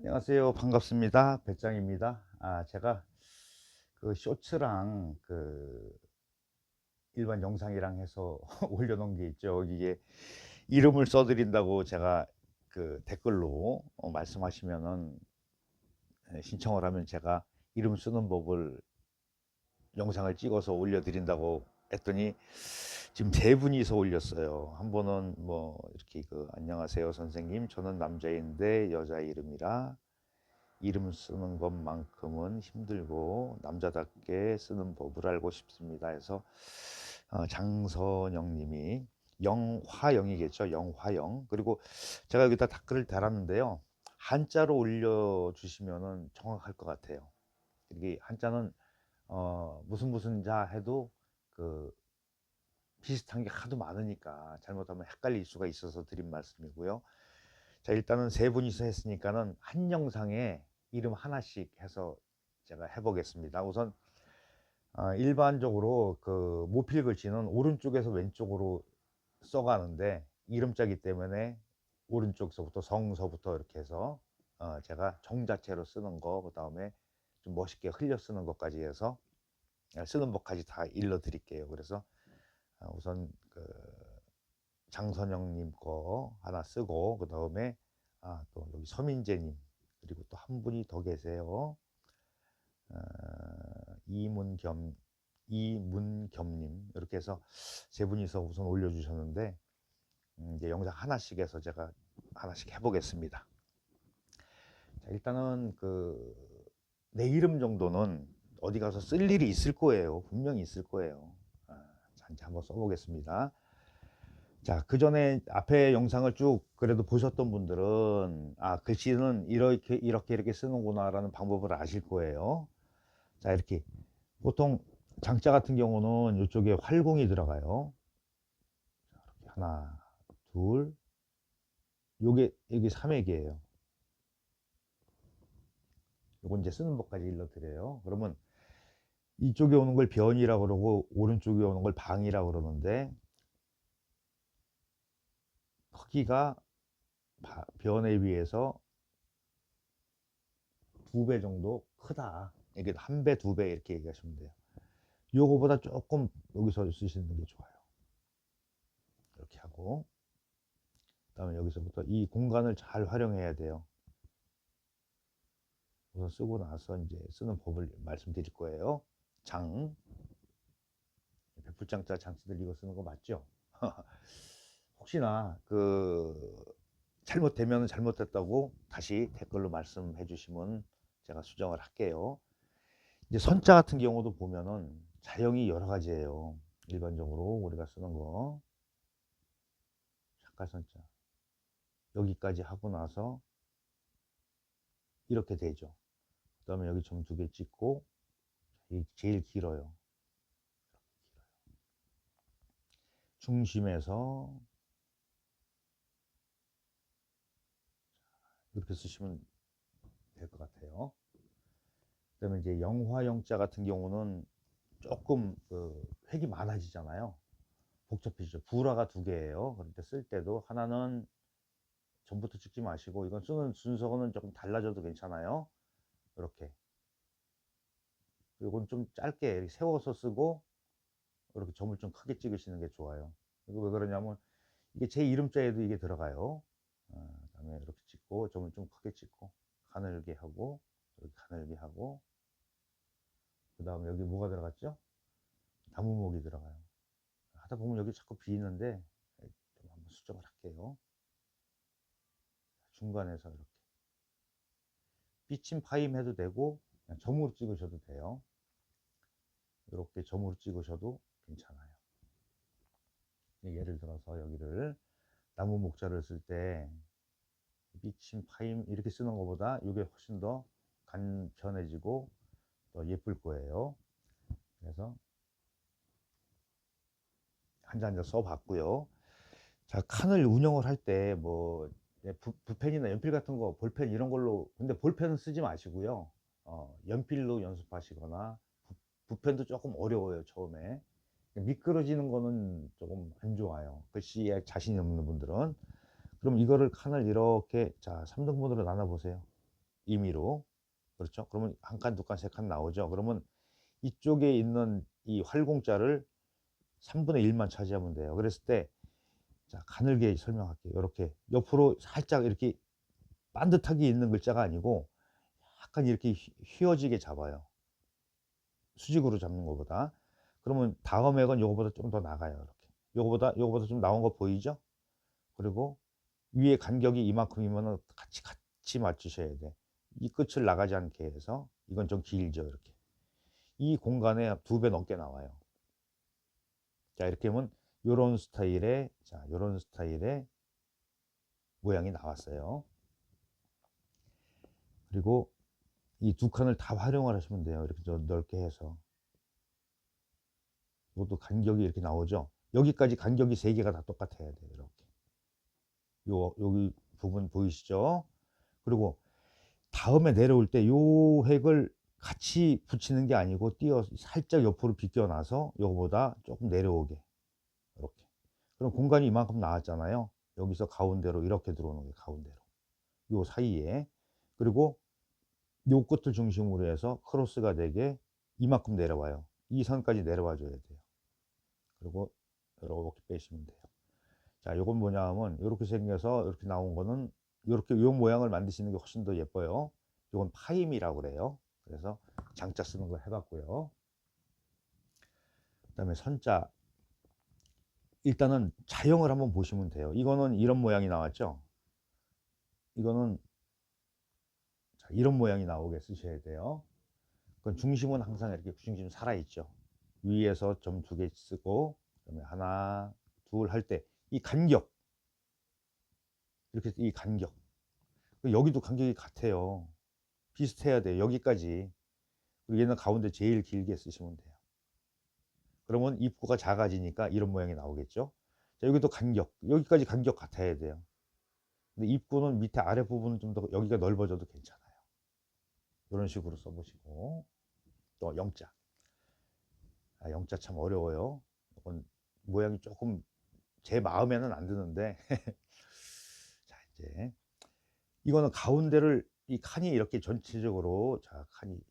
안녕하세요. 반갑습니다. 배짱입니다. 제가 그 쇼츠랑 그 일반 영상이랑 해서 올려놓은 게 있죠. 이게 이름을 써드린다고 제가 그 댓글로 말씀하시면은 신청을 하면 제가 이름 쓰는 법을 영상을 찍어서 올려드린다고 했더니 지금 세 분이서 올렸어요. 한 분은 뭐 이렇게 안녕하세요 선생님, 저는 남자인데 여자 이름이라 이름 쓰는 것만큼은 힘들고 남자답게 쓰는 법을 알고 싶습니다 해서 장선영 님이, 영화영이겠죠. 영화영. 그리고 제가 여기다 댓글을 달았는데요, 한자로 올려주시면은 정확할 것 같아요. 이게 한자는 무슨 무슨 자 해도 그 비슷한 게 하도 많으니까 잘못하면 헷갈릴 수가 있어서 드린 말씀이고요. 자, 일단은 세 분이서 했으니까는 한 영상에 이름 하나씩 해서 제가 해보겠습니다. 우선 일반적으로 그 모필 글씨는 오른쪽에서 왼쪽으로 써가는데 이름자기 때문에 오른쪽서부터 성서부터 이렇게 해서 제가 정자체로 쓰는 거, 그 다음에 좀 멋있게 흘려 쓰는 것까지 해서 쓰는 법까지 다 일러 드릴게요. 그래서 우선 그 장선영님 거 하나 쓰고, 그 다음에 또 여기 서민재님, 그리고 또 한 분이 더 계세요. 이문겸, 이문겸님, 이렇게 해서 세 분이서 우선 올려주셨는데 이제 영상 하나씩 해서 제가 하나씩 해보겠습니다. 자, 일단은 그 내 이름 정도는 어디 가서 쓸 일이 있을 거예요. 분명히 있을 거예요. 자, 이제 한번 써보겠습니다. 자, 그 전에 앞에 영상을 쭉 그래도 보셨던 분들은 글씨는 이렇게 쓰는구나 라는 방법을 아실 거예요. 자, 이렇게 보통 장자 같은 경우는 이쪽에 활공이 들어가요. 자, 이렇게 하나, 둘, 여기 삼획이에요. 요건 이제 쓰는 법까지 일러드려요. 그러면 이쪽에 오는 걸 변이라고 그러고 오른쪽에 오는 걸 방이라고 그러는데, 크기가 변에 비해서 2배 정도 크다. 이게 한 배, 2배 이렇게 얘기하시면 돼요. 요거보다 조금 여기서 쓰시는 게 좋아요. 이렇게 하고, 그다음에 여기서부터 이 공간을 잘 활용해야 돼요. 우선 쓰고 나서 이제 쓰는 법을 말씀드릴 거예요. 장, 백불장자 장치들 이거 쓰는 거 맞죠? 혹시나 그 잘못되면 잘못됐다고 다시 댓글로 말씀해 주시면 제가 수정을 할게요. 이제 선자 같은 경우도 보면은 자형이 여러 가지예요. 일반적으로 우리가 쓰는 거 작가선자 여기까지 하고 나서 이렇게 되죠. 그 다음에 여기 점 2개 찍고, 이 제일 길어요. 중심에서 이렇게 쓰시면 될 것 같아요. 그 다음에 이제 영화영자 같은 경우는 조금 그 획이 많아지잖아요. 복잡해지죠. 불화가 2개예요. 그럴 때 쓸 때도 하나는 전부터 찍지 마시고, 이건 쓰는 순서는 조금 달라져도 괜찮아요. 이렇게. 이건 좀 짧게 이렇게 세워서 쓰고 이렇게 점을 좀 크게 찍으시는 게 좋아요. 이거 왜 그러냐면 이게 제 이름자에도 이게 들어가요. 그다음에 이렇게 찍고 점을 좀 크게 찍고 가늘게 하고 이렇게 가늘게 하고, 그 다음에 여기 뭐가 들어갔죠? 나무목이 들어가요. 하다 보면 여기 자꾸 비는데 좀 한번 수정을 할게요. 중간에서 이렇게 삐침 파임 해도 되고 그냥 점으로 찍으셔도 돼요. 이렇게 점으로 찍으셔도 괜찮아요. 예를 들어서 여기를 나무 목자를 쓸 때 삐침 파임 이렇게 쓰는 것보다 이게 훨씬 더 간편해지고 더 예쁠 거예요. 그래서 한자 한자 써봤고요. 자, 칸을 운영을 할 때 뭐 붓펜이나 연필 같은 거, 볼펜 이런 걸로, 근데 볼펜은 쓰지 마시고요. 연필로 연습하시거나, 붓펜도 조금 어려워요 처음에. 미끄러지는 거는 조금 안 좋아요, 글씨에 자신이 없는 분들은. 그럼 이거를 칸을 이렇게, 자, 3등분으로 나눠 보세요. 임의로. 그렇죠? 그러면 한 칸, 두 칸, 세 칸 나오죠. 그러면 이쪽에 있는 이 활공자를 3분의 1만 차지하면 돼요. 그랬을 때, 자, 가늘게 설명할게요. 이렇게 옆으로 살짝 이렇게 반듯하게 있는 글자가 아니고 약간 이렇게 휘어지게 잡아요. 수직으로 잡는 것보다. 그러면 다음 액은 요거보다 좀 더 나가요. 이렇게. 요거보다 좀 나온 거 보이죠? 그리고 위에 간격이 이만큼이면 같이 맞추셔야 돼. 이 끝을 나가지 않게 해서. 이건 좀 길죠. 이렇게. 이 공간에 2배 넘게 나와요. 자, 이렇게 하면 요런 스타일의, 자, 요런 스타일의 모양이 나왔어요. 그리고 이 두 칸을 다 활용을 하시면 돼요. 이렇게 좀 넓게 해서. 이것도 간격이 이렇게 나오죠. 여기까지 간격이 3개가 다 똑같아야 돼요. 이렇게. 여기 부분 보이시죠? 그리고 다음에 내려올 때 요 획을 같이 붙이는 게 아니고 살짝 옆으로 비껴놔서 요거보다 조금 내려오게. 이렇게. 그럼 공간이 이만큼 나왔잖아요. 여기서 가운데로 이렇게 들어오는 게 가운데로. 요 사이에. 그리고 요 끝을 중심으로 해서 크로스가 되게 이만큼 내려와요. 이 선까지 내려와 줘야 돼요. 그리고 이렇게 빼시면 돼요. 자, 요건 뭐냐 하면 이렇게 생겨서 이렇게 나온 거는 이렇게 요 모양을 만드시는 게 훨씬 더 예뻐요. 요건 파임이라고 그래요. 그래서 장자 쓰는 걸 해봤고요. 그다음에 선자. 일단은 자형을 한번 보시면 돼요. 이거는 이런 모양이 나왔죠. 이거는 자, 이런 모양이 나오게 쓰셔야 돼요. 그건 중심은 항상 이렇게 중심 살아있죠. 위에서 점 2개 쓰고 그다음에 하나, 둘 할 때 이 간격, 이렇게 이 간격, 여기도 간격이 같아요. 비슷해야 돼요. 여기까지. 그리고 얘는 가운데 제일 길게 쓰시면 돼요. 그러면 입구가 작아지니까 이런 모양이 나오겠죠. 자, 여기도 간격, 여기까지 간격 같아야 돼요. 근데 입구는 밑에 아랫부분은 좀 더 여기가 넓어져도 괜찮아요. 이런 식으로 써보시고. 또 영자. 아, 영자 참 어려워요. 이건 모양이 조금 제 마음에는 안 드는데 자, 이제 이거는 가운데를 이 칸이 이렇게 전체적으로, 자,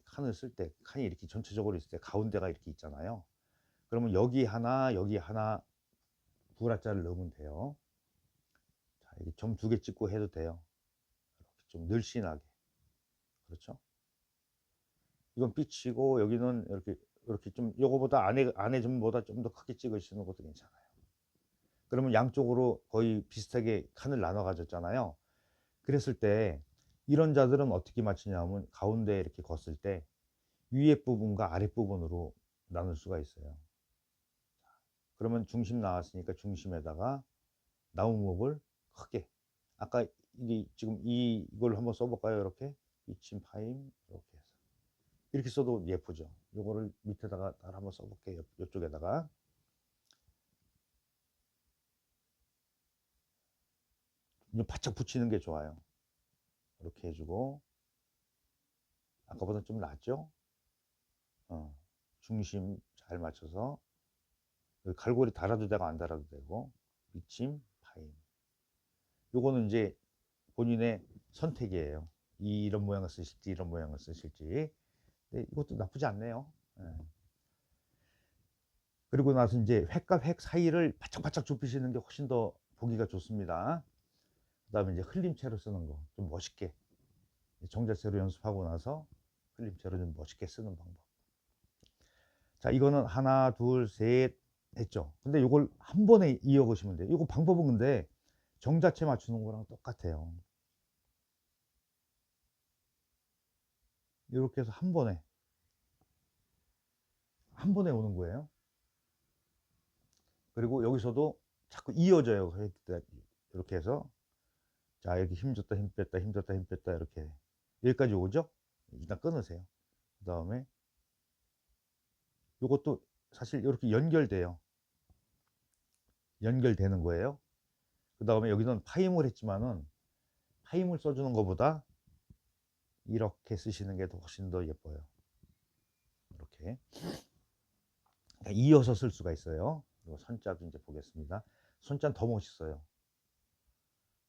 칸을 쓸 때 칸이 이렇게 전체적으로 있을 때 가운데가 이렇게 있잖아요. 그러면 여기 하나, 여기 하나 부라자를 넣으면 돼요. 자, 이게 점 2개 찍고 해도 돼요. 이렇게 좀 늘씬하게. 그렇죠? 이건 삐치고 여기는 이렇게 좀 요거보다 안에 점보다 좀 더 크게 찍으시는 것도 괜찮아요. 그러면 양쪽으로 거의 비슷하게 칸을 나눠 가졌잖아요. 그랬을 때 이런 자들은 어떻게 맞추냐면 가운데 이렇게 걷을 때 위에 부분과 아랫 부분으로 나눌 수가 있어요. 그러면 중심 나왔으니까 중심에다가 나무목을 크게, 아까 이게 지금 이걸 한번 써볼까요? 이렇게 미친 파임 이렇게 해서 이렇게 써도 예쁘죠. 요거를 밑에다가 한번 써볼게요. 이쪽에다가 좀 바짝 붙이는 게 좋아요. 이렇게 해주고, 아까보다 좀 낫죠? 중심 잘 맞춰서 갈고리 달아도 되고 안 달아도 되고. 밑침 파임. 요거는 이제 본인의 선택이에요. 이런 모양을 쓰실지 이런 모양을 쓰실지. 네, 이것도 나쁘지 않네요. 네. 그리고 나서 이제 획과 획 사이를 바짝바짝 좁히시는 게 훨씬 더 보기가 좋습니다. 그 다음에 이제 흘림체로 쓰는 거 좀 멋있게, 정자체로 연습하고 나서 흘림체로 좀 멋있게 쓰는 방법. 자, 이거는 하나, 둘, 셋 했죠. 근데 이걸 한 번에 이어가시면 돼요. 이거 방법은 근데 정자체 맞추는 거랑 똑같아요. 이렇게 해서 한 번에 오는 거예요. 그리고 여기서도 자꾸 이어져요. 이렇게 해서, 자, 이렇게 힘 줬다 힘 뺐다 힘 줬다 힘 뺐다 이렇게 여기까지 오죠. 일단 끊으세요. 그 다음에 이것도 사실 이렇게 연결되는 거예요. 그 다음에 여기는 파임을 했지만은 파임을 써주는 것보다 이렇게 쓰시는 게 훨씬 더 예뻐요. 이렇게 이어서 쓸 수가 있어요. 그리고 선자도 이제 보겠습니다. 선자는 더 멋있어요.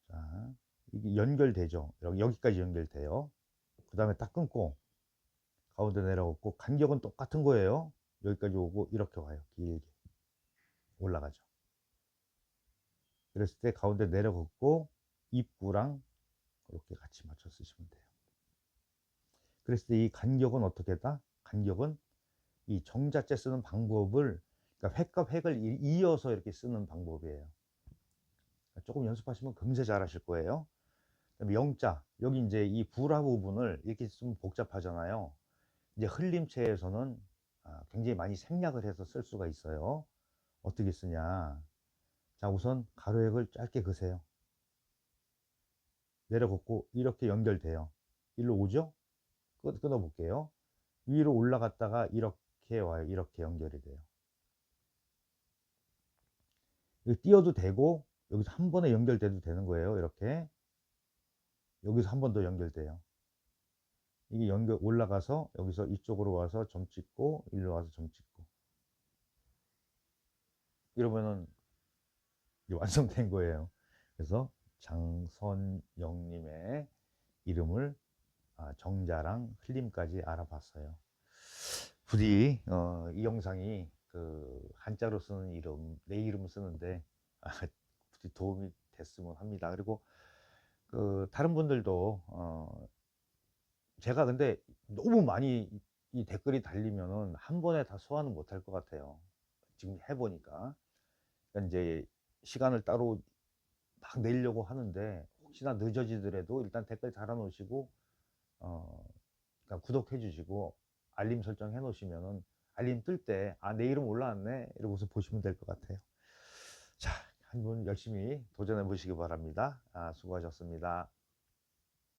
자, 이게 연결되죠. 여기까지 연결돼요. 그 다음에 딱 끊고 가운데 내려오고, 간격은 똑같은 거예요. 여기까지 오고 이렇게 와요. 길게 올라가죠. 그랬을 때 가운데 내려걷고 입구랑 이렇게 같이 맞춰 쓰시면 돼요. 그랬을 때 이 간격은 어떻게 다? 간격은 이 정자째 쓰는 방법을, 그러니까 획과 획을 이어서 이렇게 쓰는 방법이에요. 조금 연습하시면 금세 잘하실 거예요. 그다음에 영자, 여기 이제 이 불화 부분을 이렇게 쓰면 복잡하잖아요. 이제 흘림체에서는 굉장히 많이 생략을 해서 쓸 수가 있어요. 어떻게 쓰냐. 자, 우선 가로획을 짧게 그세요. 내려걷고 이렇게 연결돼요. 일로 오죠? 끊어 볼게요. 위로 올라갔다가 이렇게 와요. 이렇게 연결이 돼요. 여기 띄어도 되고 여기서 한 번에 연결돼도 되는 거예요. 이렇게 여기서 한 번 더 연결돼요. 이게 연결 올라가서 여기서 이쪽으로 와서 점 찍고 일로 와서 점 찍고 이러면은 완성된 거예요. 그래서 장선영님의 이름을 정자랑 흘림까지 알아봤어요. 부디 이 영상이 그 한자로 쓰는 이름, 내 이름 쓰는데 부디 도움이 됐으면 합니다. 그리고 그 다른 분들도 제가 근데 너무 많이 이 댓글이 달리면은 한 번에 다 소화는 못할 것 같아요. 지금 해보니까. 그러니까 이제 시간을 따로 막 내려고 하는데 혹시나 늦어지더라도 일단 댓글 달아놓으시고 그러니까 구독해 주시고 알림 설정 해 놓으시면은 알림 뜰 때 내 이름 올라왔네 이러고서 보시면 될 것 같아요. 자, 한번 열심히 도전해 보시기 바랍니다. 수고하셨습니다.